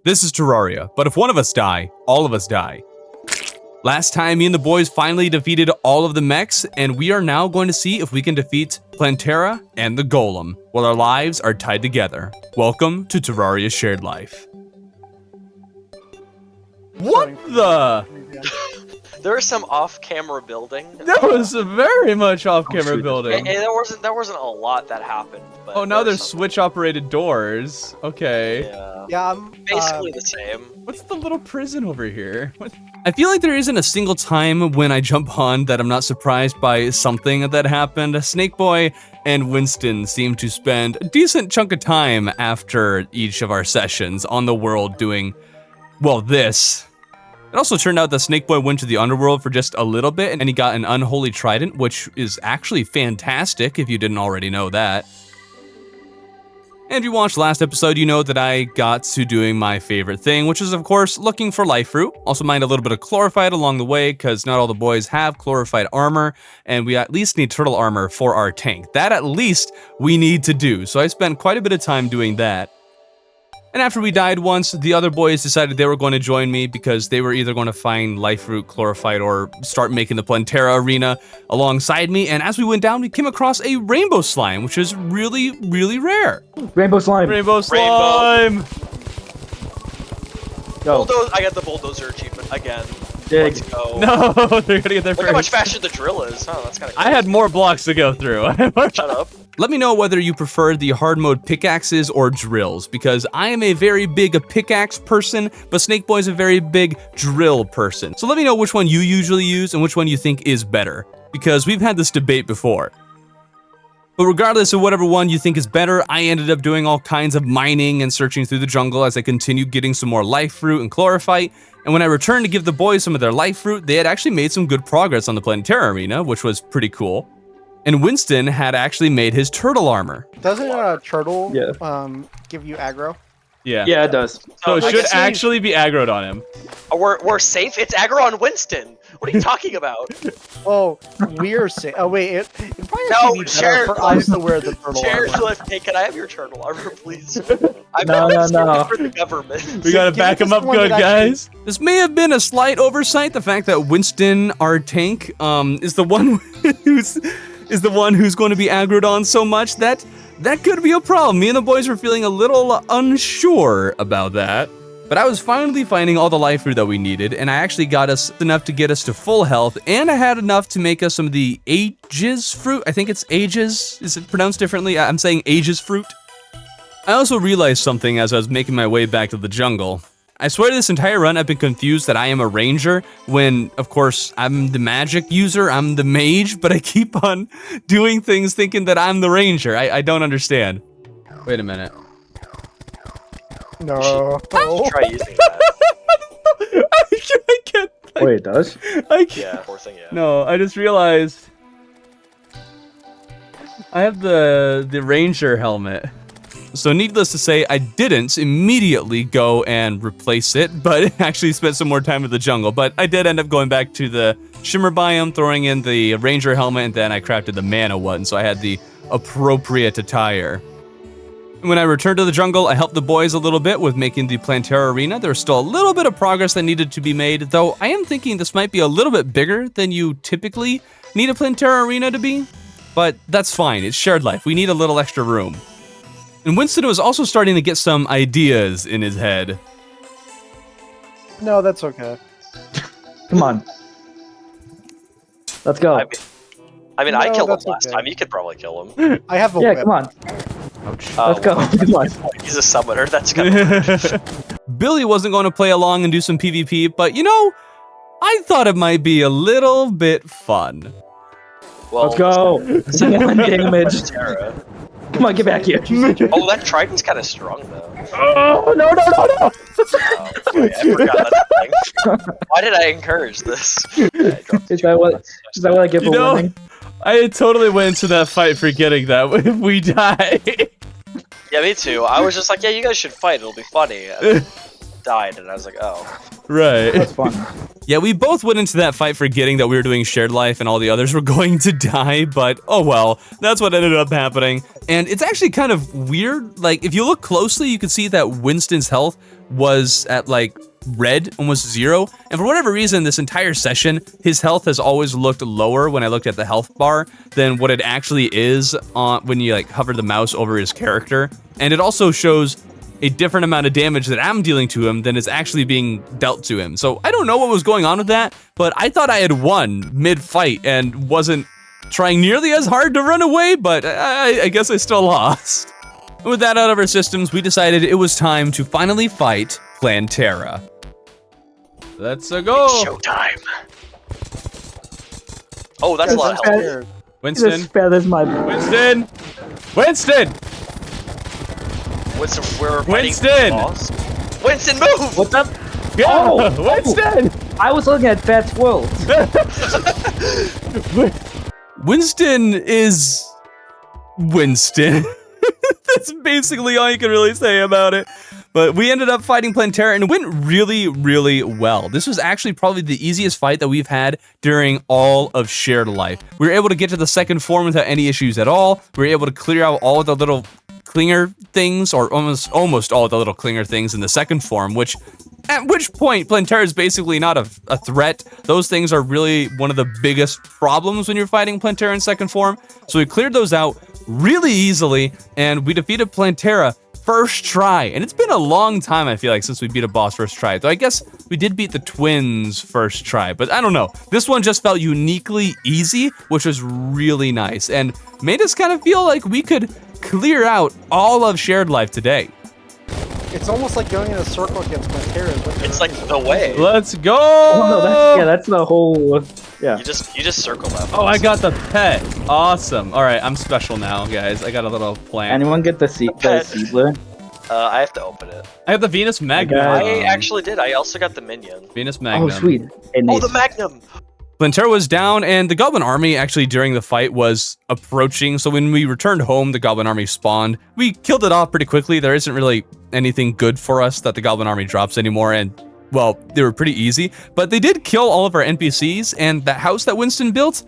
This is Terraria, but if one of us die, all of us die. Last time, me and the boys finally defeated all of the mechs, and we are now going to see if we can defeat Plantera and the Golem, while our lives are tied together. Welcome to Terraria Shared Life. What the? There was some off-camera building. That was a very much off-camera building. And there wasn't a lot that happened. But oh, now there's switch-operated doors. Okay. Yeah, basically the same. What's the little prison over here? What? I feel like there isn't a single time when I jump on that I'm not surprised by something that happened. Snakeboy and Winston seem to spend a decent chunk of time after each of our sessions on the world doing, well, this. It also turned out that Snakeboy went to the underworld for just a little bit, and he got an unholy trident, which is actually fantastic if you didn't already know that. And if you watched last episode, you know that I got to doing my favorite thing, which is, of course, looking for life fruit. Also mined a little bit of chlorophyte along the way, because not all the boys have chlorophyte armor, and we at least need turtle armor for our tank. That at least we need to do, so I spent quite a bit of time doing that. And after we died once, the other boys decided they were going to join me because they were either going to find life root, chlorophyte, or start making the Plantera arena alongside me. And as we went down, we came across a rainbow slime, which is really, really rare. Rainbow slime. Rainbow slime. Go. I got the bulldozer achievement again. Dig. Let's go. No, they're gonna get there Look first. how much faster the drill is. Oh, that's kind of. I had more blocks to go through. Shut up. Let me know whether you prefer the hard mode pickaxes or drills, because I am a very big pickaxe person, but Snakeboy is a very big drill person. So let me know which one you usually use and which one you think is better, because we've had this debate before. But regardless of whatever one you think is better, I ended up doing all kinds of mining and searching through the jungle as I continued getting some more life fruit and chlorophyte. And when I returned to give the boys some of their life fruit, they had actually made some good progress on the Plantera arena, which was pretty cool. And Winston had actually made his turtle armor. Doesn't a turtle give you aggro? Yeah. Yeah, it does. So it should actually be aggroed on him. We're safe. It's aggro on Winston. What are you talking about? Oh, we're safe. Oh wait, it probably No, actually be better share- for us to wear the turtle armor. Hey, can I have your turtle armor, please? I'm No. for the government. We gotta back us him up one good, that guys. This may have been a slight oversight, the fact that Winston, our tank, is the one who's going to be aggroed on so much that could be a problem. Me and the boys were feeling a little unsure about that. But I was finally finding all the life fruit that we needed, and I actually got us enough to get us to full health, and I had enough to make us some of the Ages fruit. I think it's Ages. Is it pronounced differently? I'm saying Ages fruit. I also realized something as I was making my way back to the jungle. I swear this entire run I've been confused that I am a ranger when, of course, I'm the magic user, I'm the mage, but I keep on doing things thinking that I'm the ranger. I don't understand. Wait a minute. No. Try using that. I can't. Wait, it does? I can't. Yeah, poor thing, yeah. No, I just realized I have the ranger helmet. So needless to say, I didn't immediately go and replace it, but actually spent some more time in the jungle. But I did end up going back to the shimmer biome, throwing in the ranger helmet, and then I crafted the mana one, so I had the appropriate attire. When I returned to the jungle, I helped the boys a little bit with making the Plantera arena. There was still a little bit of progress that needed to be made, though I am thinking this might be a little bit bigger than you typically need a Plantera arena to be. But that's fine, it's shared life. We need a little extra room. And Winston was also starting to get some ideas in his head. No, that's okay. Come on. Let's go. I mean, No, I killed him that's last okay. time. You could probably kill him. I have a Yeah, whip. come on. Ouch. Let's go. Come on. He's a summoner. That's kind of Billy wasn't going to play along and do some PvP, but you know, I thought it might be a little bit fun. well. Let's go. 1 damage. Terra. Come on, get back here. Oh, that trident's kind of strong though. Oh, no. Oh, wait, I forgot that's a thing. Why did I encourage this? Is that what I get for winning? I totally went into that fight forgetting that if we die. Yeah, me too. I was just like, yeah, you guys should fight. It'll be funny. And then died, and I was like, oh. Right. That's fun. Yeah, we both went into that fight forgetting that we were doing shared life and all the others were going to die, but oh well, that's what ended up happening. And it's actually kind of weird, like if you look closely, you can see that Winston's health was at like red, almost 0. And for whatever reason, this entire session, his health has always looked lower when I looked at the health bar than what it actually is on when you like hover the mouse over his character. And it also shows a different amount of damage that I'm dealing to him than is actually being dealt to him. So I don't know what was going on with that, but I thought I had won mid-fight and wasn't trying nearly as hard to run away, but I guess I still lost. With that out of our systems, we decided it was time to finally fight Plantera. Let's go! Showtime! Oh, that's a lot of health. Winston. As bad as my. Winston! Winston! Winston, we're fighting Winston! the boss. Winston, move! What's up? Yeah! Oh! Winston! I was looking at Fat's World. Winston is Winston. That's basically all you can really say about it. But we ended up fighting Plantera and it went really, really well. This was actually probably the easiest fight that we've had during all of Shared Life. We were able to get to the second form without any issues at all. We were able to clear out all of the little clinger things, or almost all of the little clinger things in the second form, at which point Plantera is basically not a threat. Those things are really one of the biggest problems when you're fighting Plantera in second form. So we cleared those out really easily, and we defeated Plantera first try. And it's been a long time, I feel like, since we beat a boss first try. Though I guess we did beat the twins first try, but I don't know. This one just felt uniquely easy, which was really nice, and made us kind of feel like we could clear out all of Shared Life today. It's almost like going in a circle against Plantera. It's like the way. Let's go! Oh, no, that's the whole. Yeah. You just circle that. Oh, I got the pet. Awesome. All right, I'm special now, guys. I got a little plant. Anyone get the Seedler? I have to open it. I have the Venus Magnum. I actually did. I also got the minion. Venus Magnum. Oh, sweet. Oh, the Magnum! Plantera was down, and the Goblin Army actually during the fight was approaching. So when we returned home, the Goblin Army spawned. We killed it off pretty quickly. There isn't really anything good for us that the Goblin Army drops anymore, and well, they were pretty easy. But they did kill all of our NPCs, and the house that Winston built,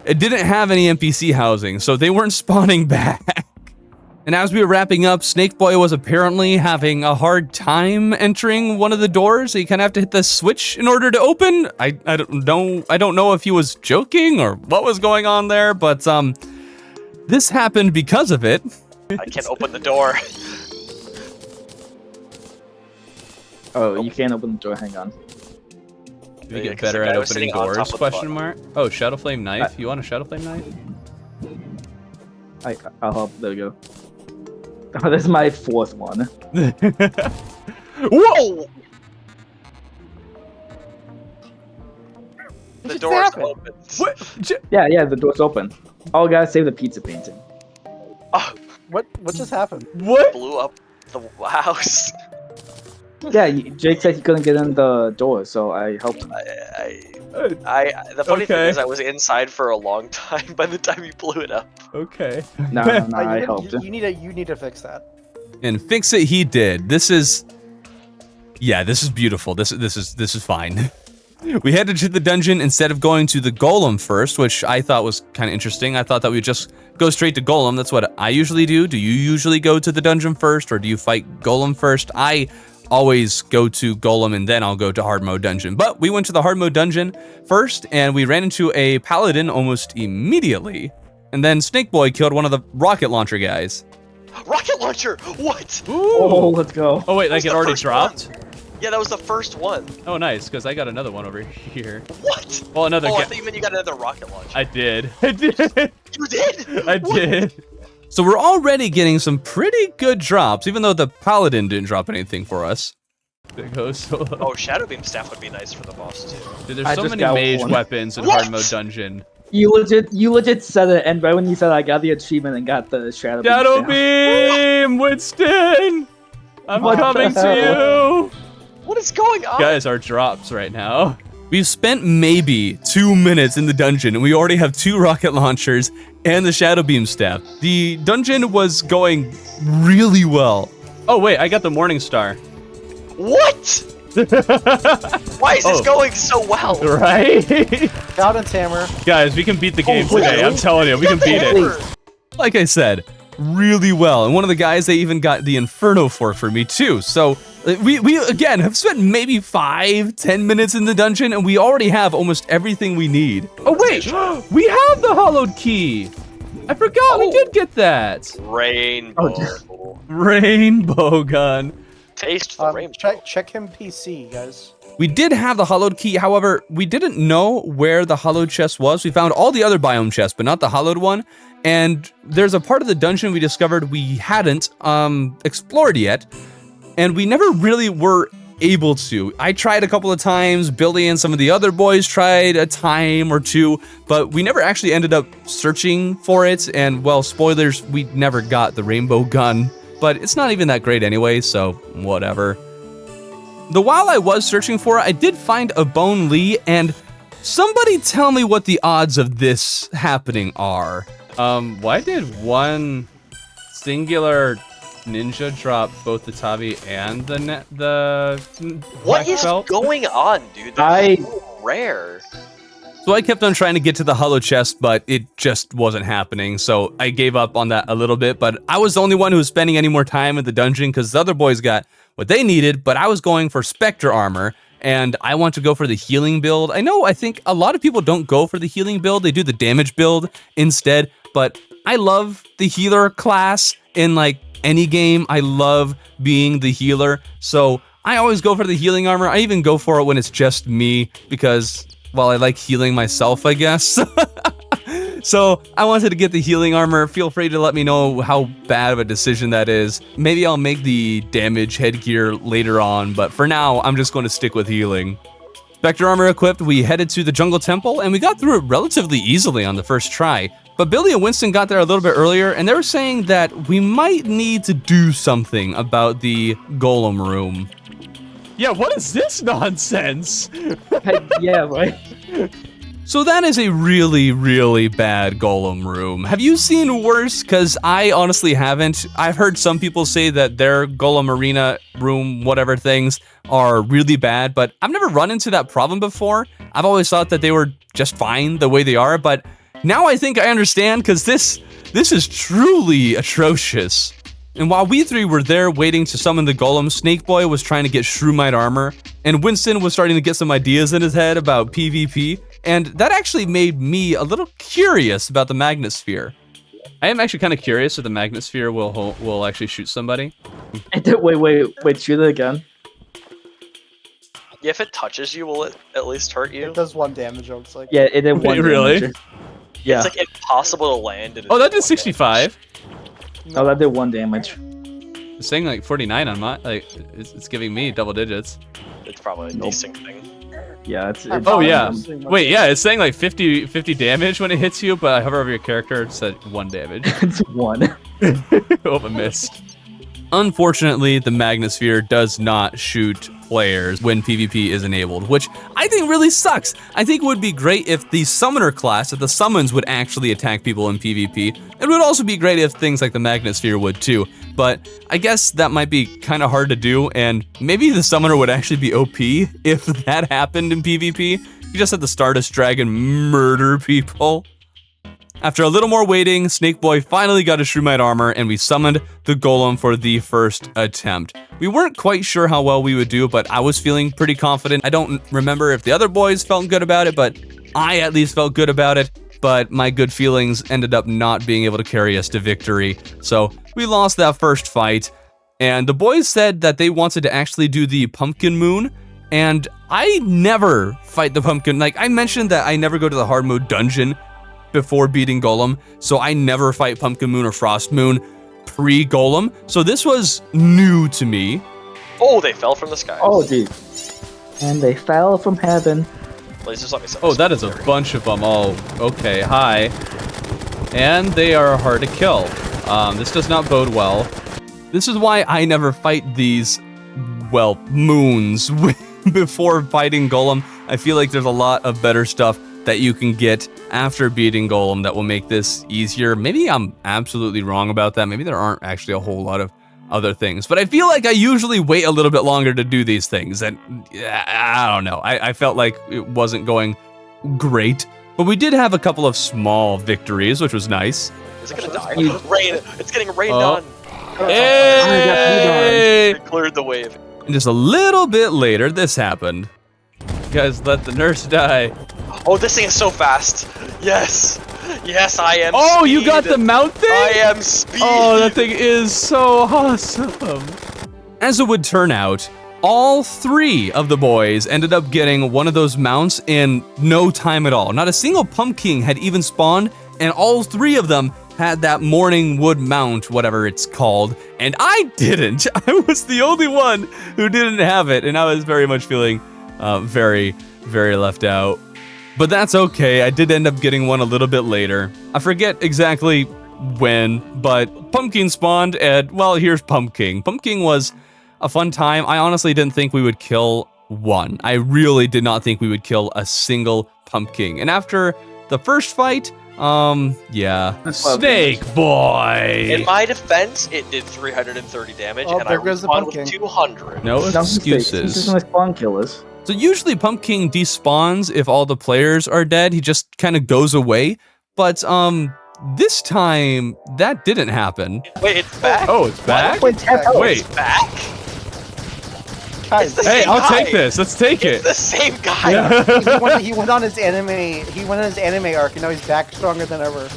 it didn't have any NPC housing, so they weren't spawning back. And as we were wrapping up, Snake Boy was apparently having a hard time entering one of the doors. So you kind of have to hit the switch in order to open. I don't know if he was joking or what was going on there, but this happened because of it. I can't open the door. Oh, you can't open the door. Hang on. Can we get better at opening doors? Question mark. Oh, Shadow Flame knife. You want a Shadow Flame knife? I'll help. There we go. Oh, this is my fourth one. Whoa! The door's open. What? Yeah, the door's open. Oh, gotta save the pizza painting. Oh, What just happened? What? blew up the house. Yeah, Jake said he couldn't get in the door, so I helped him. The funny thing is I was inside for a long time by the time you blew it up. Okay. No, I helped him. You need to fix that. And fix it he did. This is beautiful. This is fine. We headed to the dungeon instead of going to the Golem first, which I thought was kind of interesting. I thought that we'd just go straight to Golem. That's what I usually do. Do you usually go to the dungeon first, or do you fight Golem first? I always go to Golem and then I'll go to hard mode dungeon. But we went to the hard mode dungeon first and we ran into a paladin almost immediately. And then Snake Boy killed one of the rocket launcher guys. Rocket launcher! What? Ooh. Oh, let's go. Oh wait, like it already dropped? Yeah, that was the first one. Oh nice, because I got another one over here. What? Well, another I thought you meant you got another rocket launcher. I did. You did? I did. So we're already getting some pretty good drops, even though the paladin didn't drop anything for us. There goes. Oh, Shadow Beam Staff would be nice for the boss too. Dude, there's so many mage weapons in hard mode dungeon. You legit said it, and right when you said it, I got the achievement and got the Shadow Beam. Shadow Beam, Winston! I'm coming to you! What is going on? Guys, our drops right now. We've spent maybe 2 minutes in the dungeon, and we already have 2 rocket launchers and the Shadow Beam Staff. The dungeon was going really well. Oh wait, I got the Morning Star. What? Why is this going so well? Right? Paladin's hammer. Guys, we can beat the game wait, today. really? I'm telling you, we can beat it. Like I said, really well. And one of the guys, they even got the Inferno Fork for me too. So We again have spent maybe 5-10 minutes in the dungeon, and we already have almost everything we need. Oh wait, we have the hollowed key. I forgot we did get that. Rainbow. Rainbow gun. Taste the rainbow. Check him PC, guys. We did have the hollowed key, however, we didn't know where the hollowed chest was. We found all the other biome chests, but not the hollowed one. And there's a part of the dungeon we discovered we hadn't explored yet. And we never really were able to. I tried a couple of times, Billy and some of the other boys tried a time or two, but we never actually ended up searching for it, and well, spoilers, we never got the rainbow gun, but it's not even that great anyway, so whatever. While I was searching for it, I did find a Bone Lee, and somebody tell me what the odds of this happening are. Why did one singular ninja drop both the Tabi and the What is belt? going on, dude? That's so rare. So I kept on trying to get to the hollow chest, but it just wasn't happening. So I gave up on that a little bit, but I was the only one who was spending any more time in the dungeon because the other boys got what they needed, but I was going for Spectre armor, and I want to go for the healing build. I think a lot of people don't go for the healing build. They do the damage build instead, but I love the healer class in like any game. I love being the healer, so I always go for the healing armor. I even go for it when it's just me because, well, I like healing myself, I guess. So I wanted to get the healing armor. Feel free to let me know how bad of a decision that is. Maybe I'll make the damage headgear later on, but for now, I'm just going to stick with healing. Spectre armor equipped, we headed to the jungle temple, and we got through it relatively easily on the first try. But Billy and Winston got there a little bit earlier, and they were saying that we might need to do something about the golem room. Yeah, what is this nonsense? Yeah, right. So that is a really, really bad golem room. Have you seen worse? Because I honestly haven't. I've heard some people say that their golem arena room, whatever things, are really bad, but I've never run into that problem before. I've always thought that they were just fine the way they are, but now I think I understand, because this is truly atrocious. And while we three were there waiting to summon the golem, Snake Boy was trying to get Shroomite armor, and Winston was starting to get some ideas in his head about PvP, and that actually made me a little curious about the Magnet Sphere. I am actually kind of curious if the Magnet Sphere will actually shoot somebody. Wait, shoot it again. Yeah, if it touches you, will it at least hurt you? It does 1 damage, it looks like. Yeah, it did 1 really? damage. Yeah. It's like impossible to land. Oh, that did 65. No, that did 1 damage. It's saying like 49 on my, like, it's giving me double digits. It's probably a decent thing. Yeah, it's Oh yeah. Wait, yeah, it's saying like 50 damage when it hits you, but I hover over your character, it said 1 damage. it's 1. Oh, I missed. Unfortunately, the Magnet Sphere does not shoot players when PvP is enabled, which I think really sucks. I think it would be great if the Summoner class, if the summons would actually attack people in PvP. It would also be great if things like the Magnet Sphere would too, but I guess that might be kind of hard to do, and maybe the Summoner would actually be OP if that happened in PvP. You just had the Stardust Dragon murder people. After a little more waiting, Snake Boy finally got his Shroomite armor, and we summoned the golem for the first attempt. We weren't quite sure how well we would do, but I was feeling pretty confident. I don't remember if the other boys felt good about it, but I at least felt good about it. But my good feelings ended up not being able to carry us to victory. So we lost that first fight, and the boys said that they wanted to actually do the Pumpkin Moon, and I never fight the Pumpkin. Like, I mentioned that I never go to the hard mode dungeon before beating Golem, so I never fight Pumpkin Moon or Frost Moon pre-Golem, so this was new to me. Oh, they fell from the sky. Oh, dude. And they fell from heaven. Please just let me Oh, that is a bunch of them. Oh, okay, hi. And they are hard to kill. This does not bode well. This is why I never fight these, well, moons before fighting Golem. I feel like there's a lot of better stuff that you can get after beating Golem that will make this easier. Maybe I'm absolutely wrong about that. Maybe there aren't actually a whole lot of other things, but I feel like I usually wait a little bit longer to do these things, and I don't know. I felt like it wasn't going great, but we did have a couple of small victories, which was nice. Is it gonna die? Rain! It's getting rained on! Hey! It cleared the wave. And just a little bit later, this happened. You guys let the nurse die. Oh, this thing is so fast. Yes. Yes, I am Oh, speed. you got the mount thing? I am speed. Oh, that thing is so awesome. As it would turn out, all 3 of the boys ended up getting one of those mounts in no time at all. Not a single pumpkin had even spawned, and all 3 of them had that morning wood mount, whatever it's called, and I didn't. I was the only one who didn't have it, and I was very much feeling very, very left out. But that's okay, I did end up getting one a little bit later. I forget exactly when, but Pumpkin spawned, and, well, here's Pumpkin. Pumpkin was a fun time. I honestly didn't think we would kill one. I really did not think we would kill a single Pumpkin. And after the first fight, yeah. Snake boy! In my defense, it did 330 damage, Oh, and I there goes the respawned with pumpkin. 200. No This is excuses. my spawn killers. So usually Pumpkin despawns if all the players are dead. He just kind of goes away. But, this time, that didn't happen. Wait, it's back? Oh, it's back? Wait, tap out. Wait. It's back? Guys, It's the Hey, same I'll guy. take this. Let's take It's it. the same guy. he went on his anime. He went on his anime arc, and now he's back stronger than ever.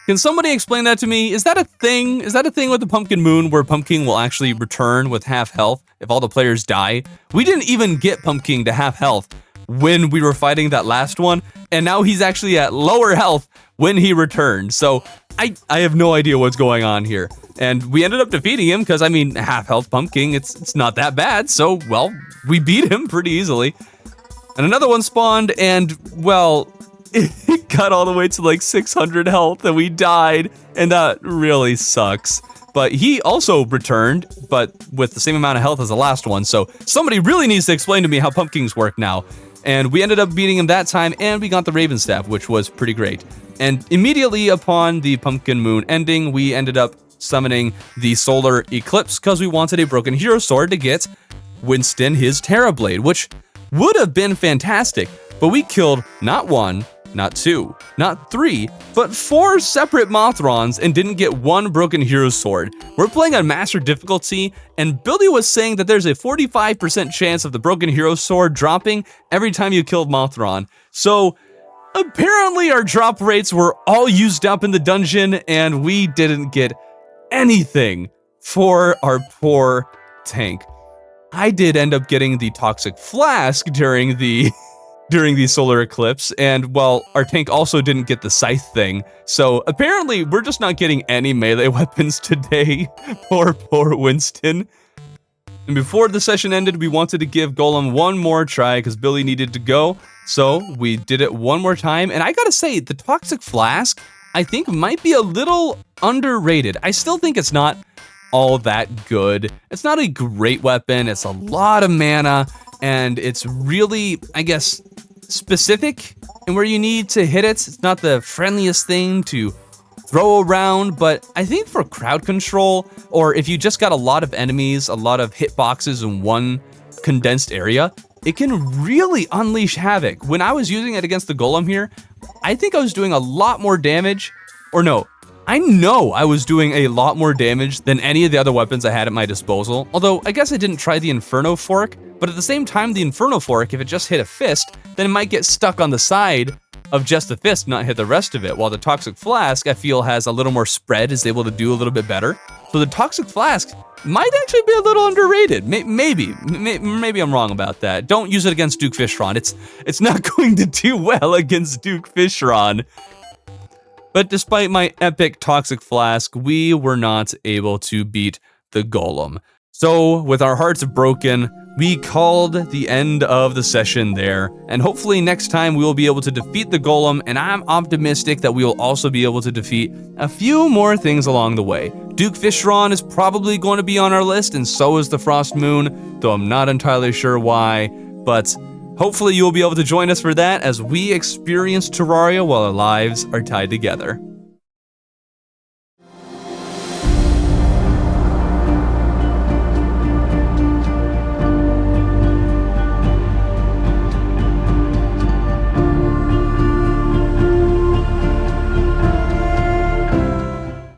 Can somebody explain that to me? Is that a thing? Is that a thing with the Pumpkin Moon where Pumpkin will actually return with half health if all the players die? We didn't even get Pumpkin to half health when we were fighting that last one, and now he's actually at lower health when he returned. So I have no idea what's going on here. And we ended up defeating him because, I mean, half health Pumpkin, it's not that bad. So, well, we beat him pretty easily. And another one spawned, and, well, it got all the way to like 600 health and we died, and that really sucks. But he also returned, but with the same amount of health as the last one, so somebody really needs to explain to me how pumpkins work now. And we ended up beating him that time, and we got the Raven Staff, which was pretty great. And immediately upon the Pumpkin Moon ending, we ended up summoning the Solar Eclipse because we wanted a Broken Hero Sword to get Winston his Terra Blade, which would have been fantastic, but we killed not 1, not 2, not 3, but 4 separate Mothrons and didn't get 1 Broken Hero Sword. We're playing on Master Difficulty, and Billy was saying that there's a 45% chance of the Broken Hero Sword dropping every time you killed Mothron. So apparently our drop rates were all used up in the dungeon, and we didn't get anything for our poor tank. I did end up getting the Toxic Flask during the Solar Eclipse, and, well, our tank also didn't get the Scythe thing, so apparently we're just not getting any melee weapons today. Poor Winston. And before the session ended, we wanted to give Golem one more try because Billy needed to go, so we did it one more time, and I gotta say, the Toxic Flask, I think, might be a little underrated. I still think it's not all that good. It's not a great weapon, it's a lot of mana, and it's really, I guess, specific in where you need to hit it. It's not the friendliest thing to throw around, but I think for crowd control, or if you just got a lot of enemies, a lot of hitboxes in one condensed area, it can really unleash havoc. When I was using it against the Golem here, I think I was doing a lot more damage, or no, I know I was doing a lot more damage than any of the other weapons I had at my disposal, although I guess I didn't try the Inferno Fork, but at the same time, the Inferno Fork, if it just hit a fist, then it might get stuck on the side of just the fist, not hit the rest of it, while the Toxic Flask, I feel, has a little more spread, is able to do a little bit better. So the Toxic Flask might actually be a little underrated. Maybe I'm wrong about that. Don't use it against Duke Fishron. It's not going to do well against Duke Fishron. But despite my epic Toxic Flask, we were not able to beat the Golem. So, with our hearts broken, we called the end of the session there, and hopefully next time we will be able to defeat the Golem, and I'm optimistic that we will also be able to defeat a few more things along the way. Duke Fishron is probably going to be on our list, and so is the Frost Moon, though I'm not entirely sure why, but hopefully you'll be able to join us for that as we experience Terraria while our lives are tied together.